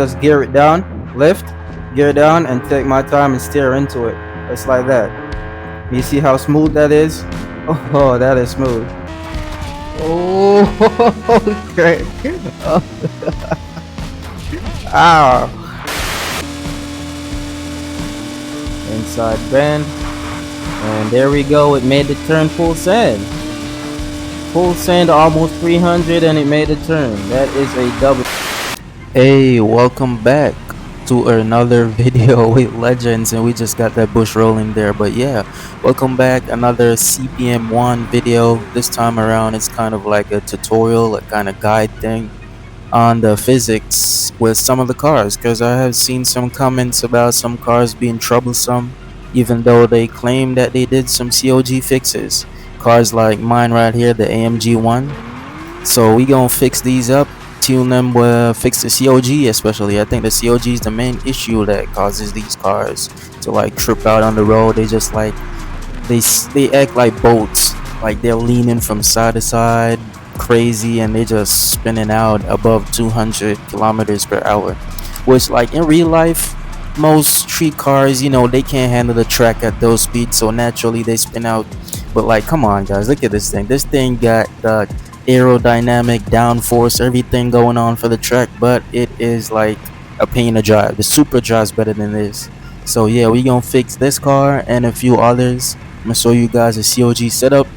just gear it down, lift, gear down, and take my time and steer into it. Just like that. You see how smooth that is? Oh, that is smooth. Oh, okay. Ow. Inside bend. And there we go. It made the turn full send. Full send, almost 300, and it made the turn. That is a double. Hey, welcome back to another video with Legends, and we just got that bush rolling there. But yeah, welcome back. Another CPM1 video. This time around, it's kind of like a tutorial, a kind of guide thing on the physics with some of the cars, because I have seen some comments about some cars being troublesome, even though they claim that they did some COG fixes. Cars like mine right here, the AMG1. So we gonna fix these up, tune them, fix the COG especially. I think the COG is the main issue that causes these cars to like trip out on the road. They just like they act like boats, like they're leaning from side to side crazy, and they just spinning out above 200 kilometers per hour, which like in real life most street cars, you know, they can't handle the track at those speeds, so naturally they spin out. But like, come on guys, look at this thing. This thing got the aerodynamic, downforce, everything going on for the track, but it is like a pain to drive. The Super drives better than this. So yeah, we gonna fix this car and a few others. I'm gonna show you guys the COG setup,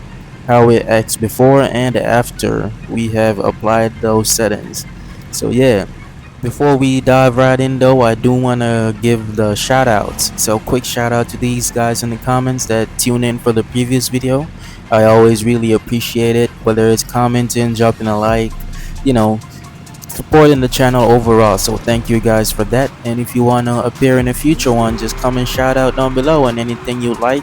how it acts before and after we have applied those settings. So yeah, before we dive right in though, I do want to give the shout outs. So quick shout out to these guys in the comments that tune in for the previous video. I always really appreciate it, whether it's commenting, dropping a like, you know, supporting the channel overall. So thank you guys for that. And if you want to appear in a future one, just comment shout out down below on anything you like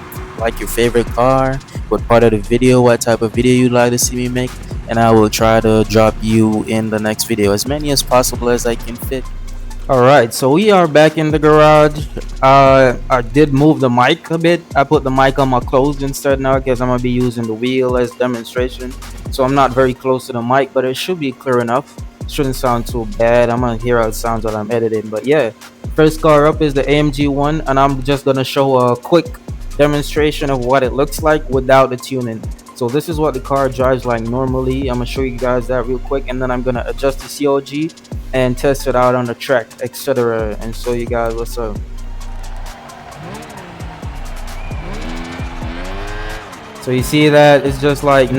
your favorite car, what part of the video, what type of video you'd like to see me make, and I will try to drop you in the next video, as many as possible as I can fit. Alright, so we are back in the garage. I did move the mic a bit. I put the mic on my closed instead now, because I'm going to be using the wheel as demonstration. So I'm not very close to the mic, but it should be clear enough. It shouldn't sound too bad. I'm going to hear how it sounds while I'm editing. But yeah, first car up is the AMG1, and I'm just going to show a quick demonstration of what it looks like without the tuning. So this is what the car drives like normally. I'm gonna show you guys that real quick, and then I'm gonna adjust the COG and test it out on the track, etc., and show you guys what's up. So you see that it's just like it's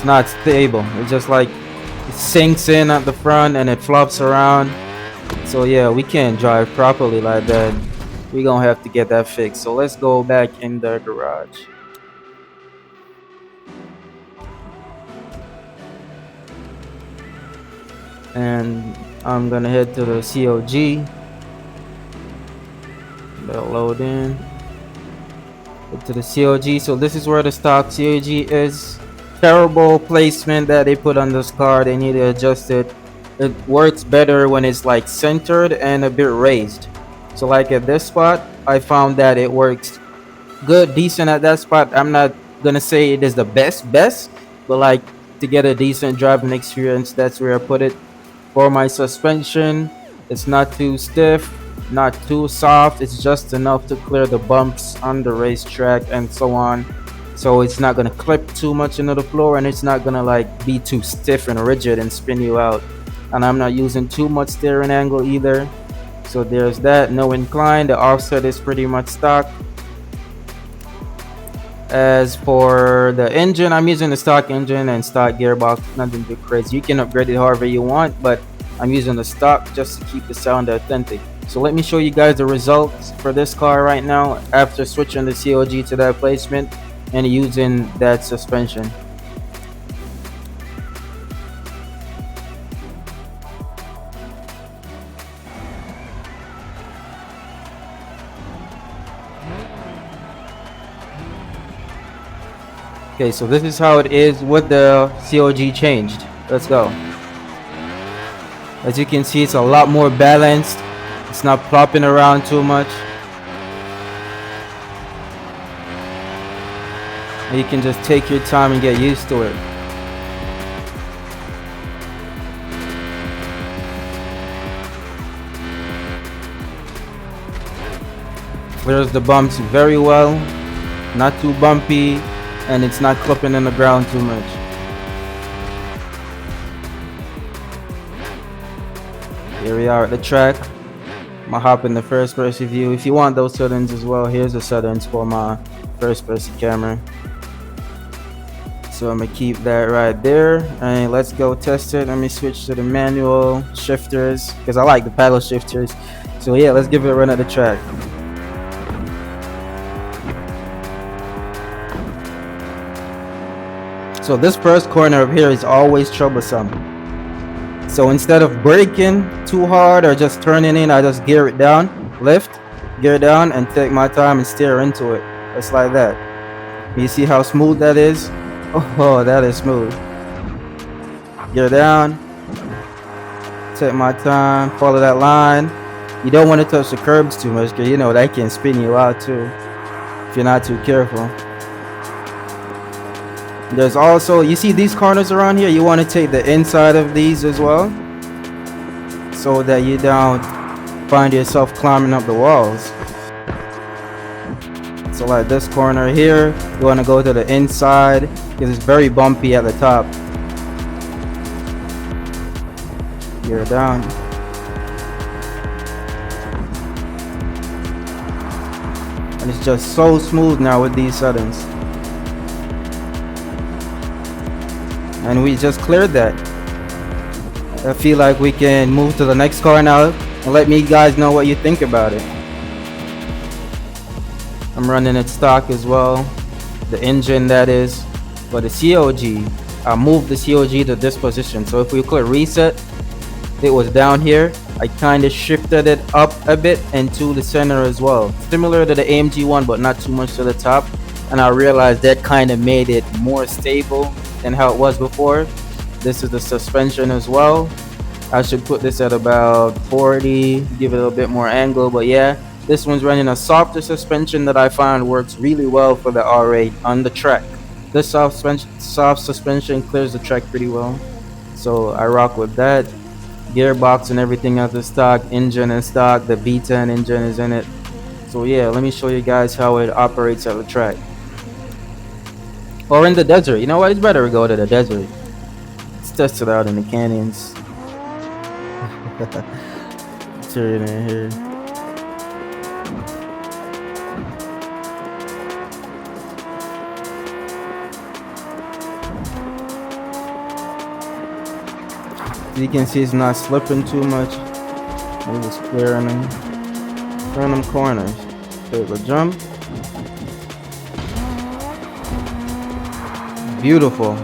not stable. It's just like it sinks in at the front and it flops around. So yeah, we can't drive properly like that. We're gonna have to get that fixed. So let's go back in the garage. And I'm gonna head to the COG. They'll load in. Get to the COG. So this is where the stock COG is. Terrible placement that they put on this car. They need to adjust it. It works better when it's like centered and a bit raised. So like at this spot, I found that it works good, decent at that spot. I'm not gonna say it is the best, but like to get a decent driving experience, that's where I put it. For my suspension, it's not too stiff, not too soft. It's just enough to clear the bumps on the racetrack and so on. So it's not gonna clip too much into the floor, and it's not gonna like be too stiff and rigid and spin you out. And I'm not using too much steering angle either. So there's that. No incline. The offset is pretty much stock. As for the engine, I'm using the stock engine and stock gearbox, nothing too crazy. You can upgrade it however you want, but I'm using the stock just to keep the sound authentic. So let me show you guys the results for this car right now after switching the COG to that placement and using that suspension. Okay, so this is how it is with the COG changed. Let's go. As you can see, it's a lot more balanced. It's not plopping around too much. And you can just take your time and get used to it. Clears the bumps very well, not too bumpy, and it's not clipping in the ground too much. Here we are at the track. I'm gonna hop in the first person view. If you want those settings as well, here's the settings for my first person camera. So I'm gonna keep that right there, and let's go test it. Let me switch to the manual shifters because I like the paddle shifters. So yeah, let's give it a run at the track. So this first corner up here is always troublesome. So instead of braking too hard or just turning in, I just gear it down, lift, gear down, and take my time and steer into it. Just like that. You see how smooth that is? Oh, that is smooth. Gear down, take my time, follow that line. You don't want to touch the curbs too much because you know that can spin you out too if you're not too careful. There's also, you see these corners around here, you want to take the inside of these as well so that you don't find yourself climbing up the walls. So like this corner here, you want to go to the inside because it's very bumpy at the top. Gear down. And it's just so smooth now with these settings. And we just cleared that. I feel like we can move to the next car now and let me guys know what you think about it. I'm running it stock as well, the engine that is. For the COG, I moved the COG to this position. So if we click reset, it was down here. I kind of shifted it up a bit and to the center as well. Similar to the AMG one, but not too much to the top. And I realized that kind of made it more stable than how it was before. This is the suspension as well. I should put this at about 40, give it a little bit more angle, but yeah. This one's running a softer suspension that I find works really well for the R8 on the track. This soft suspension clears the track pretty well. So I rock with that. Gearbox and everything else is stock. Engine is stock. The V10 engine is in it. So yeah, let me show you guys how it operates at the track. Or in the desert. You know what? It's better to go to the desert. Let's test it out in the canyons. Turn it in here. You can see it's not slipping too much. I'm just clearing them corners. Take a jump. Beautiful.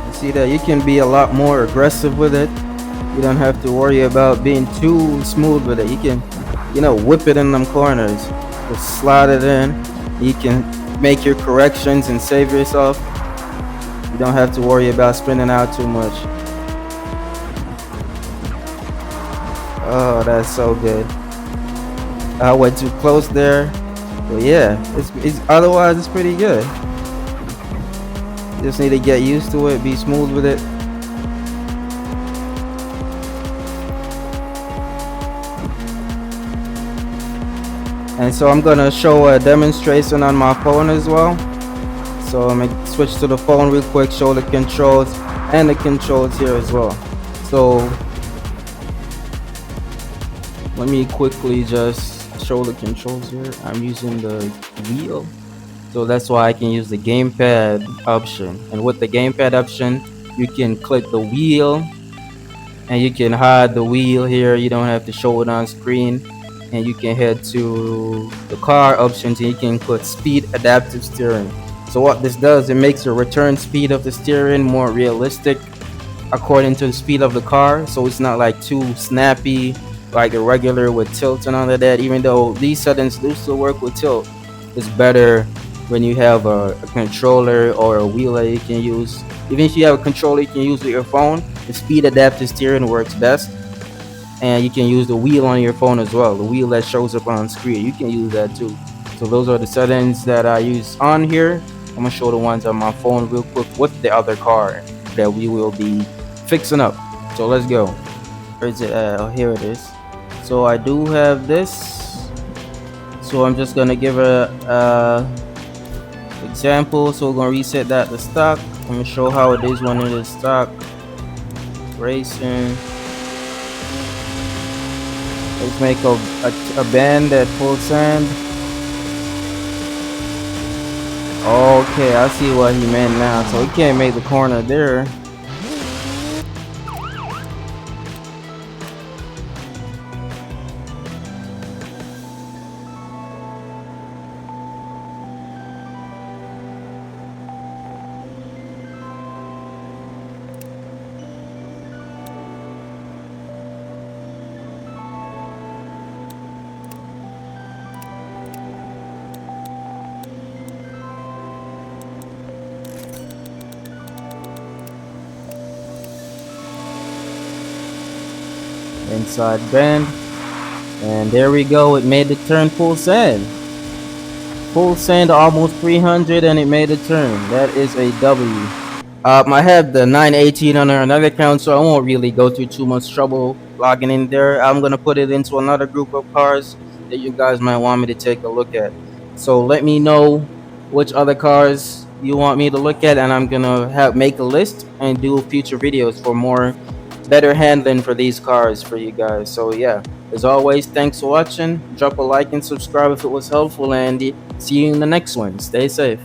You see that you can be a lot more aggressive with it. You don't have to worry about being too smooth with it. You can, whip it in them corners. Just slide it in. You can make your corrections and save yourself. You don't have to worry about spinning out too much. Oh, that's so good. I went too close there, but yeah, it's otherwise it's pretty good. You just need to get used to it, be smooth with it. And so I'm gonna show a demonstration on my phone as well. So I'm gonna switch to the phone real quick, show the controls and the controls here as well. So let me quickly just show the controls here. I'm using the wheel, so that's why I can use the gamepad option. And with the gamepad option, you can click the wheel and you can hide the wheel here. You don't have to show it on screen. And you can head to the car options and you can put speed adaptive steering. So what this does, it makes the return speed of the steering more realistic according to the speed of the car. So it's not like too snappy like the regular with tilt and all of that. Even though these settings do still work with tilt, it's better when you have a controller or a wheel that you can use. Even if you have a controller you can use with your phone, the speed adaptive steering works best. And you can use the wheel on your phone as well, the wheel that shows up on screen. You can use that too. So those are the settings that I use on here. I'm gonna show the ones on my phone real quick with the other car that we will be fixing up. So let's go. Where is it at? Oh, here it is. So I do have this. So I'm just gonna give a example. So we're gonna reset that to stock. I'm gonna show how it is when it is stock. Racing. Let's make a bend at full send. Okay, I see what he meant now. So he can't make the corner there. Inside bend, and there we go. It made the turn full send. Full send almost 300, and it made a turn. That is a W. I have the 918 on another account, so I won't really go through too much trouble logging in there. I'm gonna put it into another group of cars that you guys might want me to take a look at. So let me know which other cars you want me to look at, and I'm gonna make a list and do future videos for more better handling for these cars for you guys. So yeah, as always, thanks for watching. Drop a like and subscribe if it was helpful, and see you in the next one. Stay safe.